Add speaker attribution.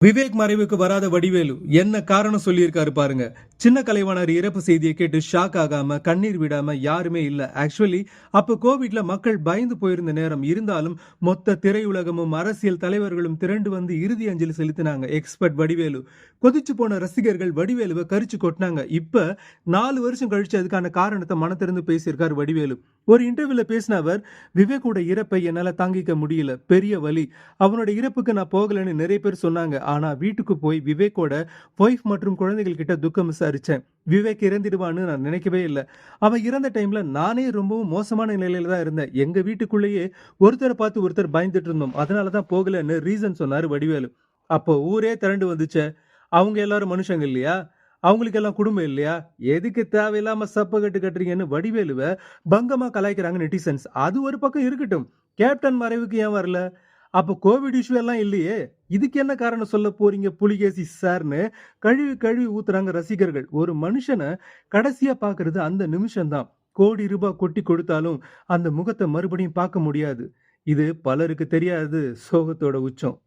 Speaker 1: விவேக் மறைவுக்கு வராத வடிவேலு என்ன காரணம் சொல்லியிருக்காரு பாருங்க. சின்ன கலைவாணர் இறப்பு செய்தியை கேட்டு ஷாக் ஆகாம கண்ணீர் விடாம யாருமே இல்ல. ஆக்சுவலி அப்ப கோவிட்ல மக்கள் பயந்து போயிருந்த நேரம். இருந்தாலும் மொத்த திரையுலகமும் அரசியல் தலைவர்களும் திரண்டு வந்து இறுதி அஞ்சலி செலுத்தினாங்க. எக்ஸ்பர்ட் வடிவேலு கொதிச்சு போன ரசிகர்கள் வடிவேலுவை கரிச்சு கொட்டினாங்க. இப்ப 4 வருஷம் கழிச்சு அதுக்கான காரணத்தை மனத்திறந்து பேசியிருக்காரு வடிவேலு. ஒரு இன்டர்வியூல பேசின அவர், விவேக்கோட இறப்பை என்னால தாங்கிக்க முடியல, பெரிய வலி. அவனோட இறப்புக்கு நான் போகலன்னு நிறைய பேர் சொன்னாங்க. ஆனா வீட்டுக்கு போய் விவேக்கோட ஒய்ஃப் மற்றும் குழந்தைகள் கிட்ட துக்கம் விசாரிச்சேன். விவேக் இறந்திடுவான்னு நான் நினைக்கவே இல்லை. அவன் இறந்த டைம்ல நானே ரொம்பவும் மோசமான நிலையில தான் இருந்தேன். எங்க வீட்டுக்குள்ளேயே ஒருத்தரை பார்த்து ஒருத்தர் பயந்துட்டு இருந்தோம். அதனாலதான் போகலன்னு ரீசன் சொன்னாரு வடிவேலு. அப்போ ஊரே திரண்டு வந்துச்சே. அவங்க எல்லாரும் மனுஷங்க இல்லையா? அவங்களுக்கு எல்லாம் குடும்பம் இல்லையா? எதுக்கு தேவையில்லாம சப்ப கட்டு கட்டுறீங்கன்னு வடிவேலுவ பங்கமா கலாய்க்கிறாங்க நெட்டிசன்ஸ். அது ஒரு பக்கம் இருக்கட்டும், கேப்டன் மறைவுக்கு ஏன் வரல? அப்ப கோவிட் இஷ்யூ எல்லாம் இல்லையே, இதுக்கு என்ன காரணம் சொல்ல போறீங்க புலிகேசி சார்னு கழுவி கழுவி ஊத்துறாங்க ரசிகர்கள். ஒரு மனுஷனை கடைசியா பாக்குறது அந்த நிமிஷம் தான். கோடி ரூபாய் கொட்டி கொடுத்தாலும் அந்த முகத்தை மறுபடியும் பார்க்க முடியாது. இது பலருக்கு தெரியாது சோகத்தோட உச்சம்.